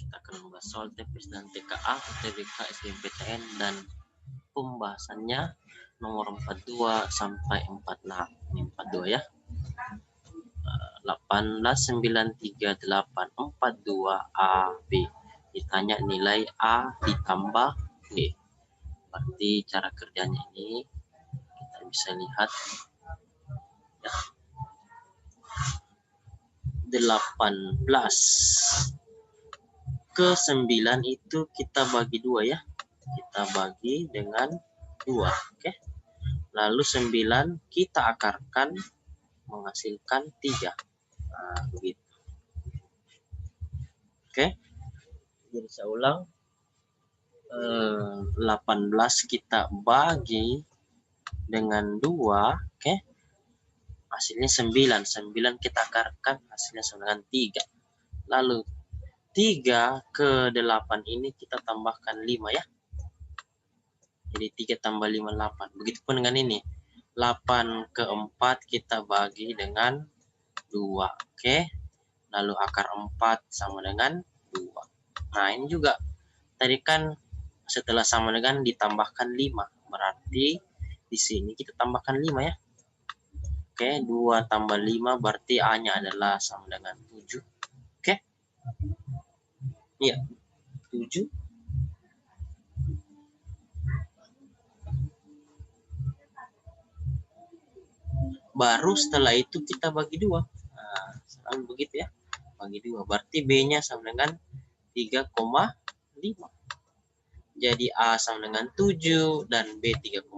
kita akan membahas soal TPS dan TKA, UTBK, SBMPTN, dan pembahasannya nomor 42 sampai 46. Ini 42 ya. 1893842 AB. Ditanya nilai A ditambah B. Berarti cara kerjanya ini kita bisa lihat ya. 18 ke 9 itu kita bagi 2 ya. Kita bagi dengan 2. Oke. Lalu 9 kita akarkan menghasilkan 3. Nah, begitu. Oke. Jadi saya ulang. 18 kita bagi dengan 2, oke. Hasilnya 9. 9 kita akarkan, hasilnya sama dengan 3. Lalu 3 ke 8 ini kita tambahkan 5 ya. Jadi 3 tambah 5, 8. Begitupun dengan ini. 8 ke 4 kita bagi dengan 2. Oke. Lalu akar 4 sama dengan 2. Nah, ini juga. Tadi kan setelah sama dengan ditambahkan 5. Berarti di sini kita tambahkan 5 ya. Oke. 2 tambah 5 berarti A-nya adalah sama dengan 7. Oke. Iya. 7. Baru setelah itu kita bagi 2. Nah, selalu begitu ya. Bagi 2. Berarti B-nya sama dengan 3,5. Jadi A sama dengan 7 dan B 3,5.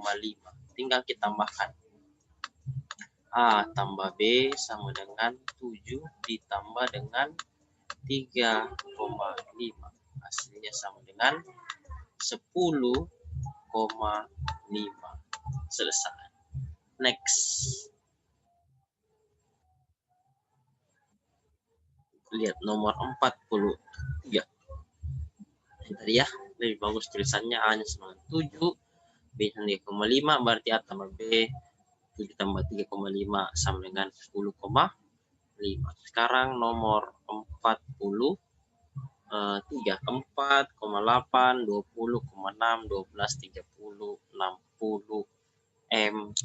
Tinggal kita tambahkan. A tambah B sama dengan 7 ditambah dengan 3,5. Hasilnya sama dengan 10,5. Selesai. Next. Lihat nomor 43. Ini tadi ya, lebih bagus tulisannya A-nya sama dengan 7, B sama 3,5, berarti A tambah B 7 tambah 3,5 sama dengan 10,5. Sekarang nomor 43, 4,8, 20,6, 12, 30, 60, M,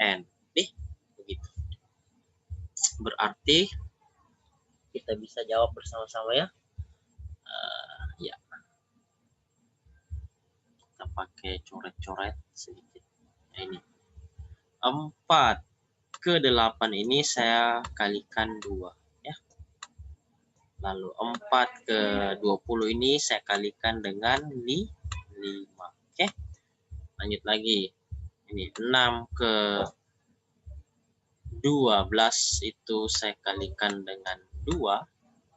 N. Begitu. Berarti kita bisa jawab bersama-sama ya. Ya. Kita pakai coret-coret sedikit. Nah, ini. 4 ke 8 ini saya kalikan 2 ya. Lalu 4 ke 20 ini saya kalikan dengan 5. Oke. Lanjut lagi. Ini 6 ke 12 itu saya kalikan dengan 2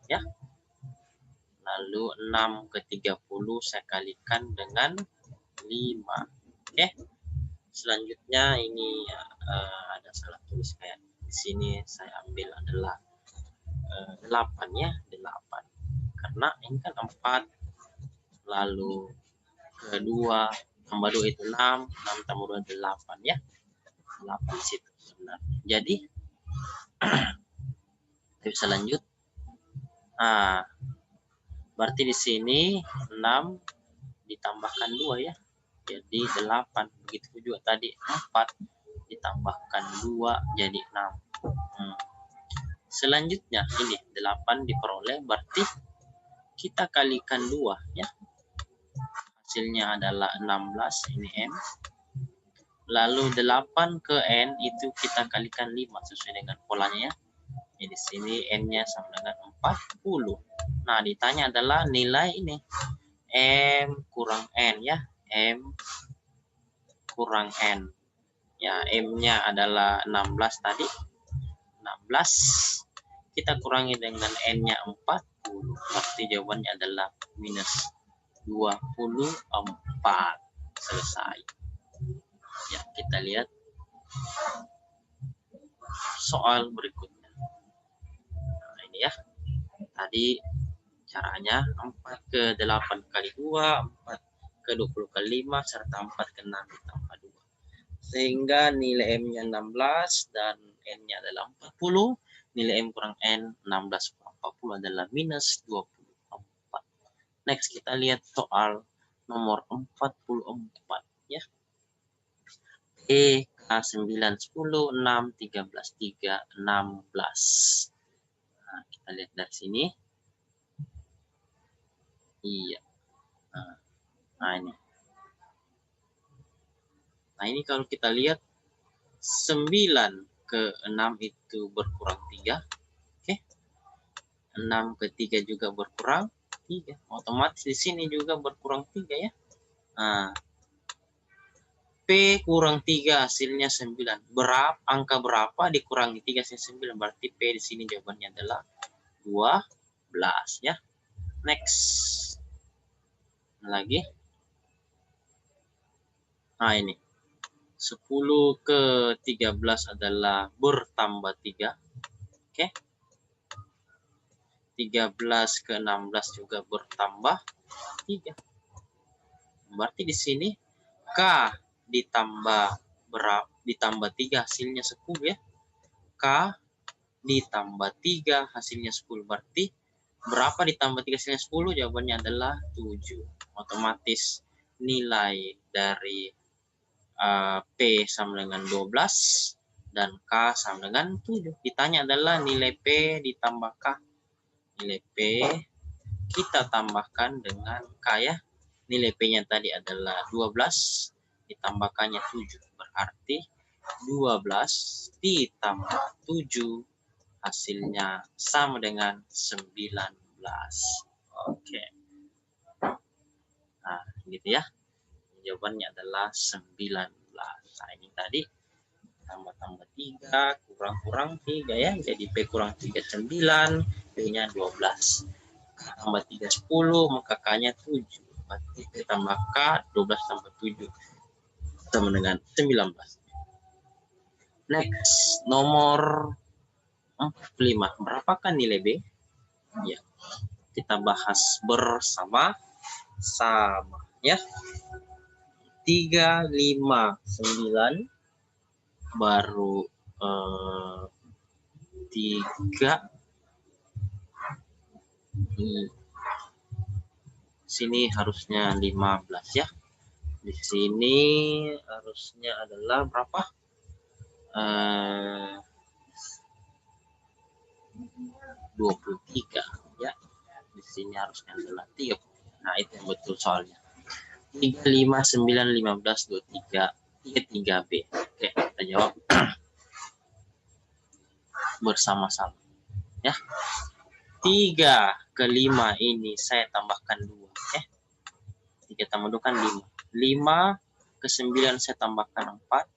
ya. Lalu 6 ke 30 saya kalikan dengan 5. Oke. Selanjutnya ini ada salah tulis kayak di sini saya ambil adalah 8 ya, 8. Karena ini kan 4 lalu ke 2 tambah 2 itu 6, 6 tambah 2 8 ya. 8 situ benar. Jadi kita bisa lanjut. Nah, berarti di sini 6 ditambahkan 2 ya. Jadi 8. Begitu juga tadi 4 ditambahkan 2 jadi 6. Selanjutnya ini 8 diperoleh berarti kita kalikan 2 ya. Hasilnya adalah 16, ini M. Lalu 8 ke N itu kita kalikan 5 sesuai dengan polanya ya. Jadi sini N-nya sama dengan 40. Nah, ditanya adalah nilai ini. M kurang N ya. M kurang N. Ya, M-nya adalah 16 tadi. 16. Kita kurangi dengan N-nya 40. Berarti jawabannya adalah minus 24. Selesai. Ya, kita lihat soal berikutnya. Nah, ini ya. Tadi caranya 4 ke 8 kali 2, 4 ke 20 kali 5, serta 4 ke 6 ditambah 2. Sehingga nilai M-nya 16 dan N-nya adalah 40. Nilai M kurang N 16 kurang 40 adalah minus 24. Next kita lihat soal nomor 44 ya. P, K 9, 10, 6, 13, 3, 16. Nah, kita lihat dari sini. Iya. Nah, ini. Nah, ini kalau kita lihat 9 ke 6 itu berkurang 3. Oke. 6 ke 3 juga berkurang 3. Otomatis di sini juga berkurang 3 ya. Nah, P kurang 3 hasilnya 9. Angka berapa dikurangi 3 hasilnya 9? Berarti P di sini jawabannya adalah 12 ya. Next. Lagi. Nah, ini. 10 ke 13 adalah bertambah 3. Oke. 13 ke 16 juga bertambah 3. Berarti di sini K ditambah 3 hasilnya 10 ya. K ditambah 3 hasilnya 10. Berarti berapa ditambah 3 hasilnya 10? Jawabannya adalah 7. Otomatis nilai dari P sama dengan 12 dan K sama dengan 7. Ditanya adalah nilai P ditambah K. Nilai P kita tambahkan dengan K ya. Nilai P-nya tadi adalah 12, ditambahkannya 7. Berarti 12 ditambah 7 hasilnya sama dengan 19. Oke. Nah, gitu ya. Jawabannya adalah 19. Nah, ini tadi tambah-tambah 3, kurang-kurang 3 ya. Jadi P kurang 3, 9, P-nya 12. Tambah 3, 10, maka K-nya 7. Berarti P tambah K, 12 tambah 7. Sama dengan 19. Next, nomor 45. Berapakah nilai B? Ya, kita bahas bersama-sama ya. 3, 5, 9 baru 3 sini harusnya 15 ya. Di sini harusnya adalah berapa? 23 ya. Di sini harusnya adalah 3. Nah, itu yang betul soalnya. 3, 5, 9, 15, 23, 3B. Oke, kita jawab bersama-sama ya. 3 ke 5 ini saya tambahkan 2 ya. 3 tambah 2 kan 5. 5 ke 9 saya tambahkan 4.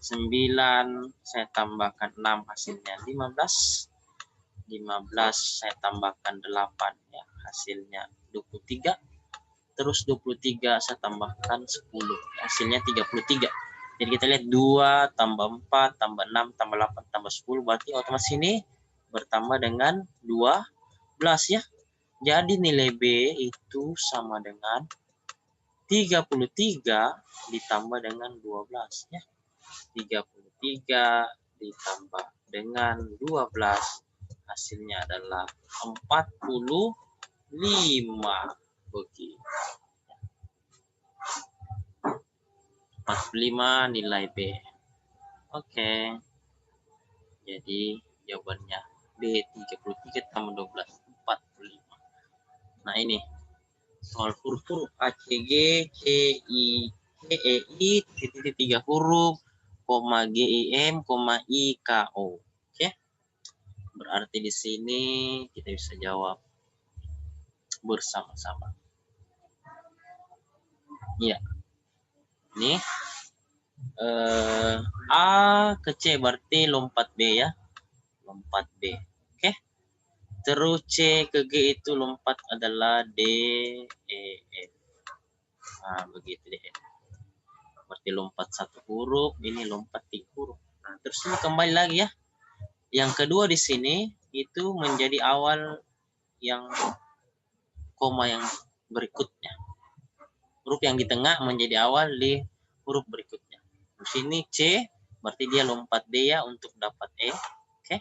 9 saya tambahkan 6 hasilnya 15. 15 saya tambahkan 8 ya, hasilnya 23. Terus 23 saya tambahkan 10, hasilnya 33. Jadi kita lihat 2 tambah 4 tambah 6 tambah 8 tambah 10, berarti otomatis ini bertambah dengan 12 ya. Jadi nilai B itu sama dengan 33 ditambah dengan 12 ya. 33 ditambah dengan 12 hasilnya adalah 45 begitu. 45 nilai B. Oke. Jadi jawabannya B 33 tambah 12 45. Nah, ini soal huruf A C G C I C E I titik 3 huruf koma G I M koma I K O. Oke. Berarti di sini kita bisa jawab bersama-sama. Iya. Ini A ke C berarti lompat B ya. Lompat B. Oke. Terus C ke G itu lompat adalah D, E, F. Nah, begitu deh. Berarti lompat 1 huruf, ini lompat 3 huruf. Nah, terus ini kembali lagi ya. Yang kedua di sini itu menjadi awal yang koma yang berikutnya. Huruf yang di tengah menjadi awal di huruf berikutnya. Di sini C, berarti dia lompat D ya untuk dapat E. Oke.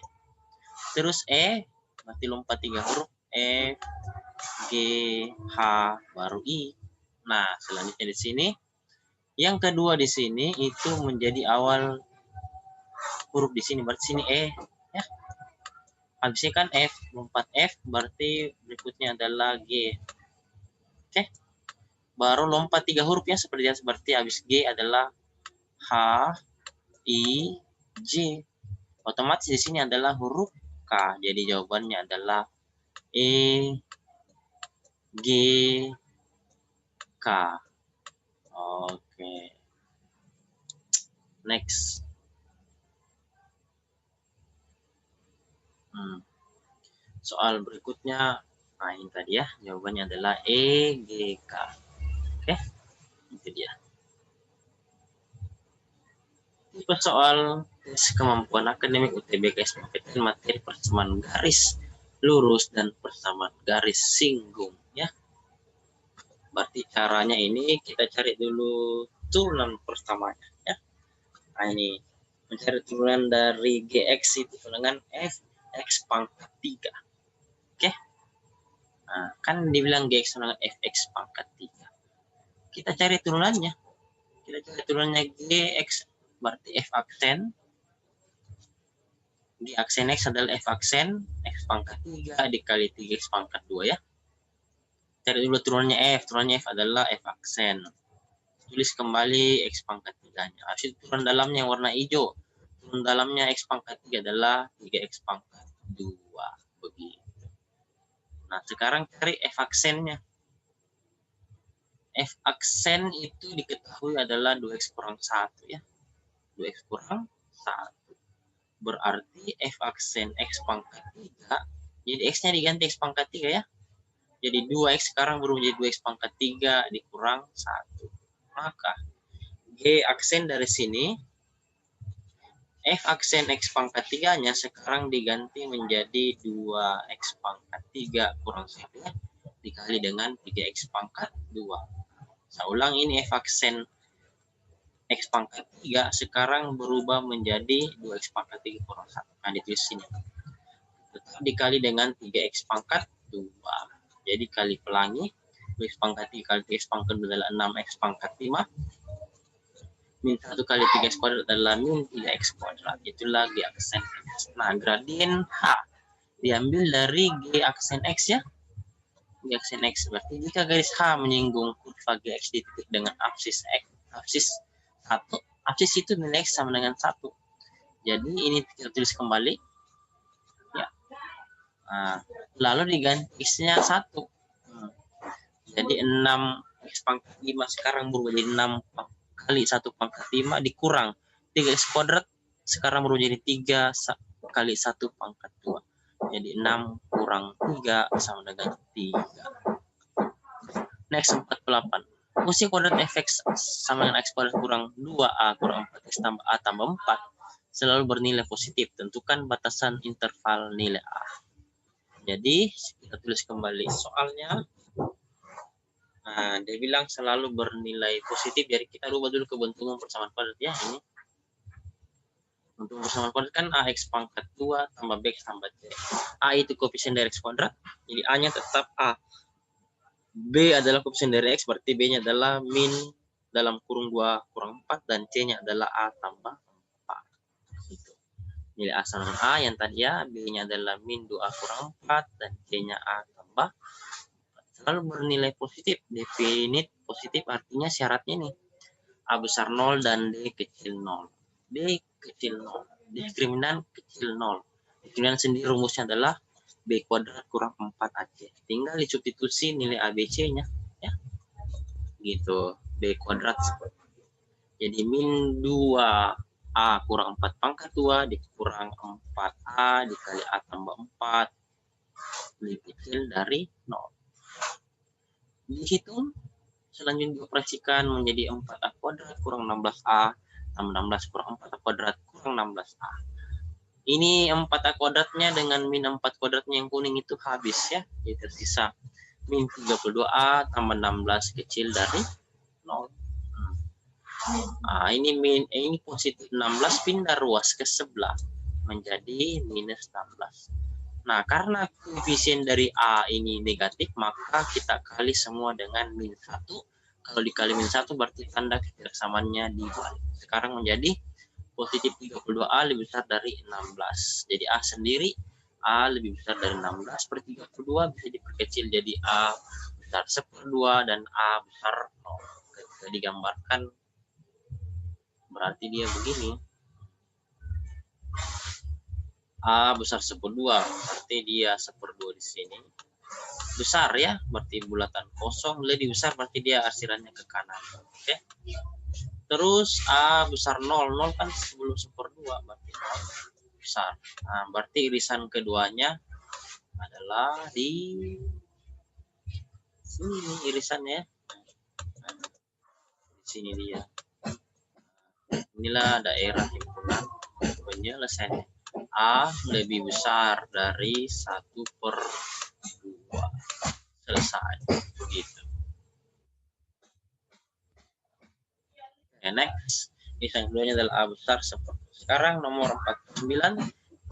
Terus E, berarti lompat 3 huruf. F, G, H, baru I. Nah, selanjutnya di sini, yang kedua di sini itu menjadi awal huruf di sini, berarti sini E, ya. Habisnya kan F, lompat F, berarti berikutnya adalah G. Oke, baru lompat 3 huruf ya, seperti habis G adalah H, I, J. Otomatis di sini adalah huruf K. Jadi jawabannya adalah E, G, K. Oke. Next. Soal berikutnya, nah ini tadi ya, jawabannya adalah E, G, K. Oke, itu dia. Tipe soal kemampuan akademik UTBK SNMPTN materi persamaan garis lurus dan persamaan garis singgung ya. Berarti caranya ini kita cari dulu turunan persamanya ya. Nah ini mencari turunan dari GX itu dengan Fx pangkat 3. Oke. Nah, kan dibilang GX dengan Fx pangkat 3. Kita cari turunannya. Kita cari turunannya GX berarti F aksen. Di aksen X adalah F aksen, X pangkat 3 dikali 3X pangkat 2 ya. Cari dulu turunannya F. Turunannya F adalah F aksen. Tulis kembali X pangkat 3-nya. Hasil turun dalamnya yang warna hijau. Turun dalamnya X pangkat 3 adalah 3X pangkat 2. Begitu. Nah, sekarang cari F aksennya. F aksen itu diketahui adalah 2X kurang 1 ya. 2X kurang 1. Berarti F aksen X pangkat 3. Jadi X-nya diganti X pangkat 3 ya. Jadi 2X sekarang berubah menjadi 2X pangkat 3 dikurang 1. Maka G aksen dari sini, F aksen X pangkat 3-nya sekarang diganti menjadi 2X pangkat 3 kurang 1 ya. Dikali dengan 3X pangkat 2. Saya ulang, ini F aksen X pangkat 3 sekarang berubah menjadi 2X pangkat 3 kurang 1. Nah, ditulis sini. Tetap dikali dengan 3X pangkat 2. Jadi kali pelangi, 2X pangkat 3 kali 3X pangkat 2 adalah 6X pangkat 5. Min 1 kali 3X kuadrat adalah min 3X kuadrat. Itulah G aksen X. Nah, gradien H diambil dari G aksen X ya. G aksen X. Berarti jika garis H menyinggung kurva GX di titik dengan absis X, absis 1, absis itu nilai X sama dengan 1. Jadi ini kita tulis kembali. Ya. Nah, lalu diganti X-nya 1. Jadi 6X pangkat 5 sekarang berubah jadi 6 kali 1 pangkat 5 dikurang 3X kuadrat sekarang berubah jadi 3 kali 1 pangkat 2. Jadi 6 kurang 3 sama dengan 3. Next 48. Fungsi kuadrat Fx sama dengan X kuadrat kurang 2A kurang 4X tambah A tambah 4 selalu bernilai positif. Tentukan batasan interval nilai A. Jadi kita tulis kembali soalnya. Nah, dia bilang selalu bernilai positif. Jadi kita rubah dulu kebentukan persamaan kuadrat ya. Ini untuk persamaan kuadrat kan AX pangkat 2 tambah BX tambah C. A itu koefisien dari X kuadrat. Jadi A-nya tetap A. B adalah koefisien dari X, berarti B-nya adalah min dalam kurung 2 kurang 4 dan C-nya adalah A tambah 4. Gitu. Nilai A sama dengan A yang tadi ya, B-nya adalah min 2A kurang 4 dan C-nya A tambah 4. Selalu bernilai positif. Definit positif artinya syaratnya nih. A besar 0 dan D kecil 0. D kecil 0. Diskriminan kecil 0. Diskriminan sendiri rumusnya adalah B kuadrat kurang 4AC. Tinggal disubstitusi nilai ABC-nya. Ya. Gitu. B kuadrat. Jadi min 2A kurang 4 pangkat 2 dikurang 4A dikali A tambah 4. Lebih kecil dari 0. Dihitung. Selanjutnya dioperasikan menjadi 4A kuadrat kurang 16A tambah 16 kurang 4A kuadrat kurang 16A. Ini 4A kuadratnya dengan min 4 kuadratnya yang kuning itu habis ya. Jadi tersisa min 32A tambah 16 kecil dari 0. Nah, ini positif 16 pindah ruas ke sebelah menjadi minus 16. Nah, karena koefisien dari A ini negatif, maka kita kali semua dengan min 1. Kalau dikali min 1 berarti tanda kebersamaannya dibalik. Sekarang menjadi positif 32A lebih besar dari 16. Jadi A sendiri, A lebih besar dari 16 per 32 bisa diperkecil jadi A besar 1/2 dan A besar 0. Ketika digambarkan berarti dia begini. A besar 1/2 berarti dia 1/2 di sini. Besar ya, berarti bulatan kosong. Lebih besar berarti dia arsirannya ke kanan. Oke. Terus A besar 0. 0 kan sebelum 1/2 berarti 0 besar. Nah, berarti irisan keduanya adalah di sini irisannya. Di sini dia. Inilah daerah himpunan penyelesaian. A lebih besar dari 1/2. Selesai. Begitu. Okay, next. Irisan keduanya adalah A besar 1/2. Sekarang nomor 49.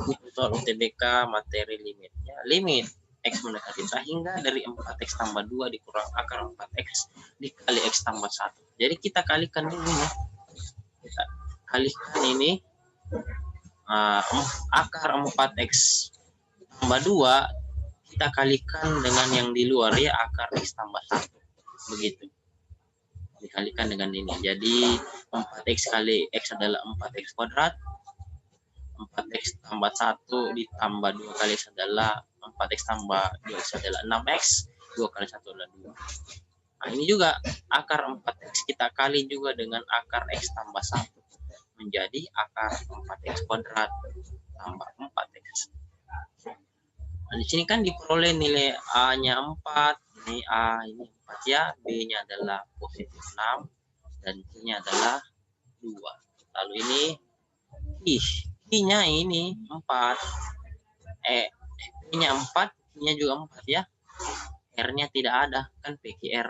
Itu soal UTBK materi limitnya. Limit X mendekati sehingga dari 4X tambah 2 dikurang akar 4X dikali X tambah 1. Jadi kita kalikan ini ya. Kita kalikan ini akar 4X tambah 2 kita kalikan dengan yang di luar ya, akar X tambah 1. Begitu. Dikalikan dengan ini. Jadi 4X kali X adalah 4X kuadrat. 4X tambah 1 ditambah 2 kali X adalah 4X tambah 2X adalah 6X. 2 kali 1 adalah 2. Nah, ini juga akar 4X kita kali juga dengan akar X tambah 1. Menjadi akar 4X kuadrat tambah 4X. Nah, di sini kan diperoleh nilai A-nya 4. Ini A ini 4 ya. B-nya adalah positif 6. Dan C-nya adalah 2. Lalu ini I-nya ini 4. P-nya 4. I-nya juga 4 ya. R-nya tidak ada. Kan PQR.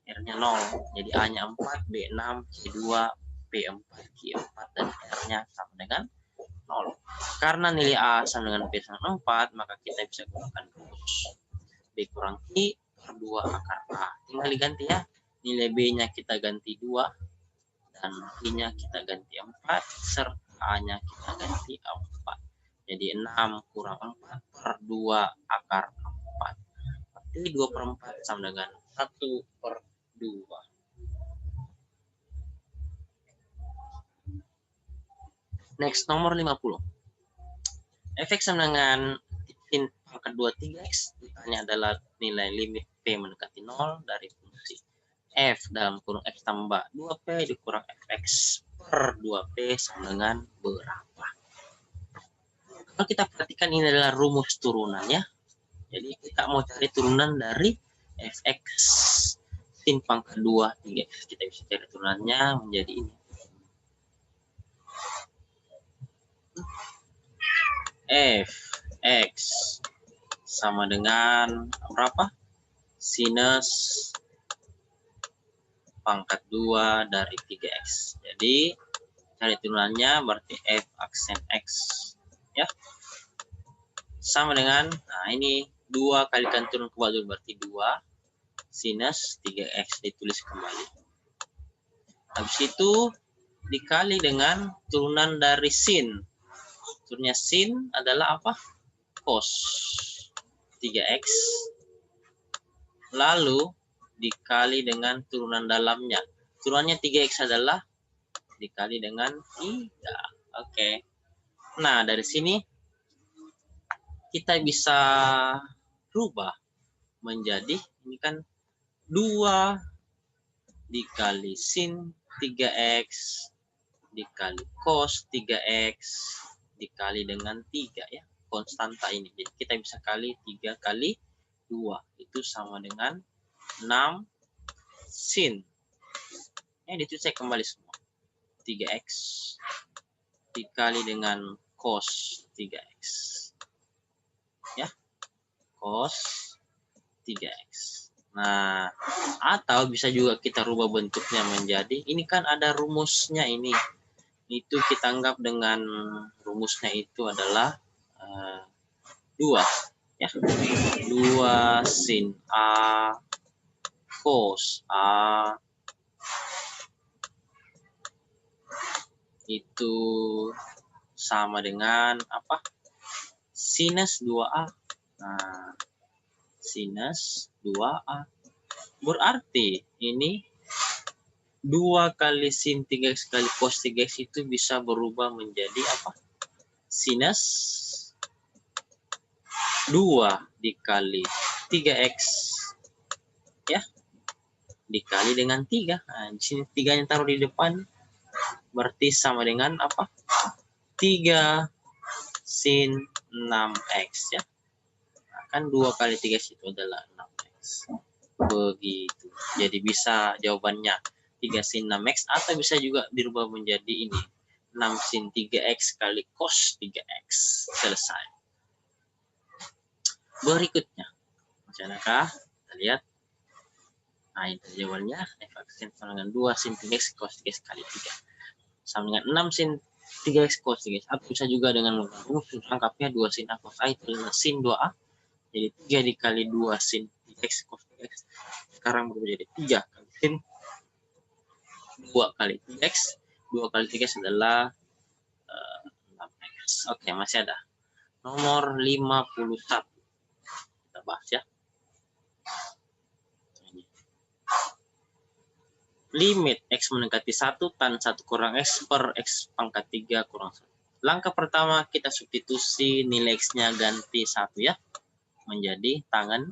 R-nya 0. Jadi A-nya 4. B 6. C 2. P 4. Q 4. Dan R-nya sama dengan 0. Karena nilai A sama dengan P sama 4. Maka kita bisa gunakan rumus B kurang Q per 2 akar A. Tinggal diganti ya. Nilai B-nya kita ganti 2. Dan I-nya kita ganti 4. Serta A-nya kita ganti 4. Jadi 6 kurang 4 per 2 akar 4. Berarti 2/4 sama dengan 1/2. Next, nomor 50. Fx sama dengan sin pangkat 2 3x. Ditanya adalah nilai limit P mendekati 0 dari fungsi F dalam kurung X tambah 2P dikurang Fx per 2P sama dengan berapa? Kalau kita perhatikan ini adalah rumus turunan ya. Jadi kita mau cari turunan dari Fx sin pangkat 2 3x. Kita bisa cari turunannya menjadi ini. Fx sama dengan berapa? Sinus pangkat 2 dari 3x. Jadi cari turunannya berarti F aksen X ya. Sama dengan, nah ini 2 kalikan turun ke bawah berarti 2 sinus 3x ditulis kembali. Habis itu dikali dengan turunan dari sin. Turunnya sin adalah apa? Cos 3x. Lalu dikali dengan turunan dalamnya. Turunannya 3x adalah dikali dengan 3. Oke. Nah, dari sini kita bisa rubah menjadi ini kan 2 dikali sin 3x dikali cos 3x dikali dengan 3 ya. Konstanta ini. Jadi kita bisa kali 3 kali 2. Itu sama dengan 6 sin. Itu saya kembali semua. 3x dikali dengan cos 3x. Ya. Cos 3x. Nah, atau bisa juga kita rubah bentuknya menjadi, ini kan ada rumusnya ini. Itu kita anggap dengan rumusnya itu adalah 2 ya. 2 sin A cos A itu sama dengan apa? Sinus 2A. Nah, sinus 2A. Berarti ini 2 kali sin 3x kali cos 3x itu bisa berubah menjadi apa? Sinus 2 dikali 3x ya, dikali dengan 3. Nah, di sini 3-nya taruh di depan, berarti sama dengan apa? 3 sin 6x ya. Nah, kan 2 kali 3x itu adalah 6x. Begitu. Jadi bisa jawabannya 3 sin 6x, atau bisa juga dirubah menjadi ini, 6 sin 3x kali cos 3x. Selesai. Berikutnya, masih adakah? Kita lihat. Nah, itu jawabannya. F(x) sama dengan 2 sin 3x cos 3x kali 3. Sama dengan 6 sin 3x cos 3x. Atau bisa juga dengan angkapnya 2 sin A cos A itu adalah sin 2A. Jadi 3 dikali 2 sin 3x cos 3x. Sekarang berubah jadi 3 kali sin 2 kali 3x. 2 kali 3x adalah 6x. Oke, masih ada. Nomor 51. Kita bahas ya. Limit x mendekati 1 tan 1 kurang x per x pangkat 3 kurang 1. Langkah pertama kita substitusi nilai x-nya ganti 1 ya. Menjadi tangan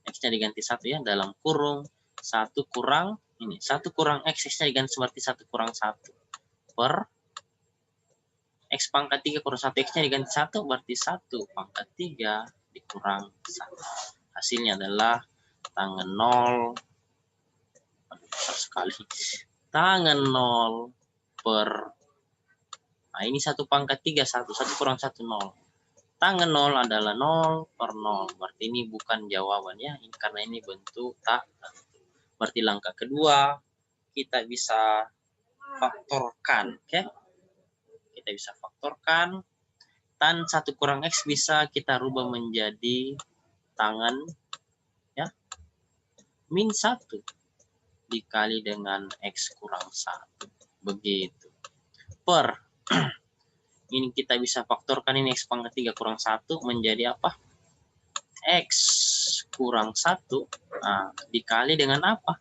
x-nya diganti 1 ya, dalam kurung 1 kurang ini, 1 kurang x-nya diganti seperti 1 kurang 1 per x pangkat 3 kurang 1, x-nya diganti 1 berarti 1 pangkat 3 dikurang 1. Hasilnya adalah tangan 0, besar sekali, tangan 0 per, nah ini 1 pangkat 3, 1 kurang 1, 0. Tangan 0 adalah 0 per 0, berarti ini bukan jawabannya, ini karena ini bentuk tak tentu. Berarti langkah kedua kita bisa faktorkan, oke? Kita bisa faktorkan, tan 1 kurang x bisa kita rubah menjadi tangan ya min 1 dikali dengan x kurang 1. Begitu. Per ini kita bisa faktorkan ini x pangkat 3 kurang 1 menjadi apa? X kurang 1. Nah, dikali dengan apa?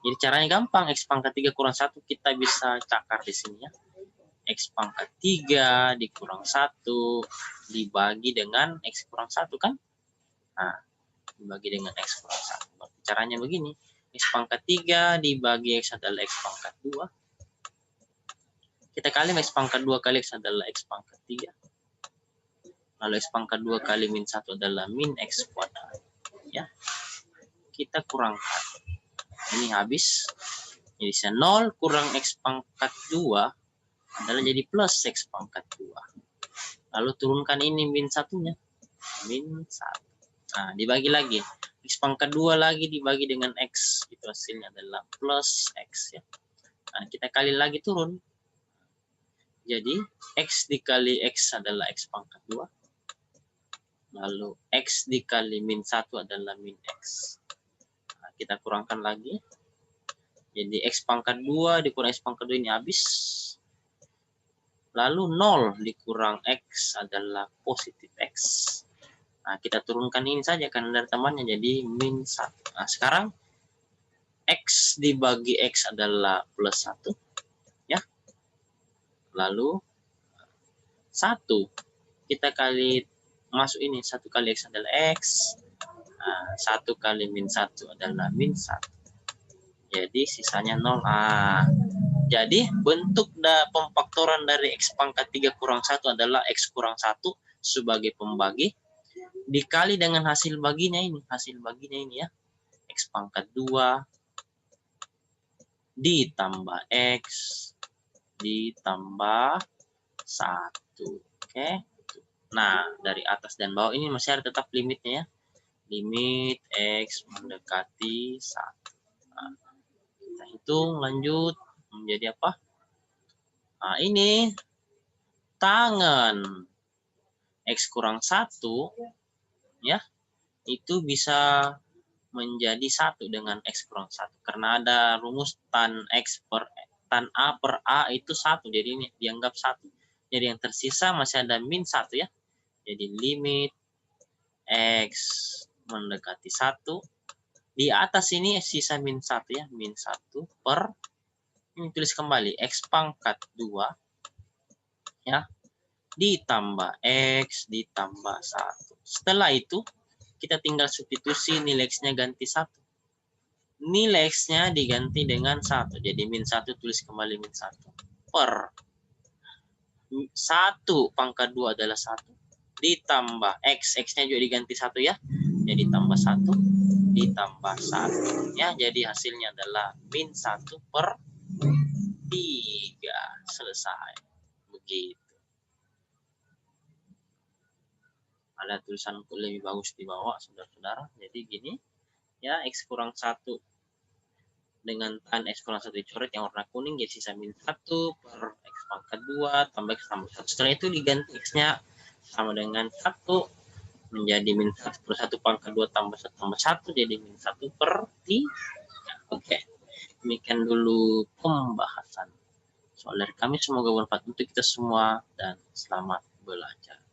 Jadi caranya gampang, x pangkat 3 kurang 1 kita bisa cakar di sini ya. X pangkat 3 dikurang 1 dibagi dengan x kurang 1 kan? Nah, dibagi dengan x kurang 1. Berarti caranya begini, x pangkat 3 dibagi x adalah x pangkat 2. Kita kali x pangkat 2 kali x adalah x pangkat 3. Lalu x pangkat 2 kali min 1 adalah min x kuadrat. Ya. Kita kurangkan. Ini habis. Jadi 0 kurang x pangkat 2 adalah jadi plus x pangkat 2. Lalu turunkan ini min 1-nya. Min 1. Nah, dibagi lagi. X pangkat 2 lagi dibagi dengan x. Itu hasilnya adalah plus x ya. Nah, kita kali lagi turun. Jadi, x dikali x adalah x pangkat 2. Lalu, x dikali min 1 adalah min x. Nah, kita kurangkan lagi. Jadi, x pangkat 2 dikurang x pangkat 2 ini habis. Lalu, 0 dikurang x adalah positif x. Nah, kita turunkan ini saja karena dari temannya jadi min 1. Nah, sekarang, x dibagi x adalah plus 1. Ya. Lalu, 1 kita kali masuk ini, 1 kali x adalah x. Nah, 1 kali min 1 adalah min 1. Jadi sisanya 0. Jadi bentuk pemfaktoran dari x pangkat 3 kurang 1 adalah x kurang 1 sebagai pembagi dikali dengan hasil baginya ini. Hasil baginya ini ya. X pangkat 2 ditambah x ditambah 1. Oke. Nah, dari atas dan bawah ini masih ada tetap limitnya ya. Limit x mendekati 1. Nah, kita hitung lanjut menjadi apa? Nah, ini tangan X kurang 1, ya, itu bisa menjadi 1 dengan X kurang 1. Karena ada rumus tan A per A itu 1, jadi ini dianggap 1. Jadi yang tersisa masih ada min 1 ya. Jadi limit X mendekati 1. Di atas ini sisa min 1 ya, min 1 per, ini tulis kembali, X pangkat 2 ya, ditambah X ditambah 1. Setelah itu kita tinggal substitusi nilai X-nya ganti 1. Nilai X-nya diganti dengan 1. Jadi min 1 tulis kembali min 1 per 1 pangkat 2 adalah 1 ditambah X. X-nya juga diganti 1 ya. Jadi tambah 1 ditambah 1. Ya, jadi hasilnya adalah min 1 per 3. Selesai. Begitu. Ada tulisan lebih bagus di bawah, saudara-saudara. Jadi gini, ya, X kurang 1 dengan tan X kurang 1 dicoret yang warna kuning, jadi sisa min 1 per X pangkat 2 tambah X tambah 1. Setelah itu diganti X-nya sama dengan 1, menjadi min 1 per 1 pangkat 2 tambah 1 tambah 1, jadi min 1 per 3. Oke, demikian dulu pembahasan soal dari kami. Semoga bermanfaat untuk kita semua dan selamat belajar.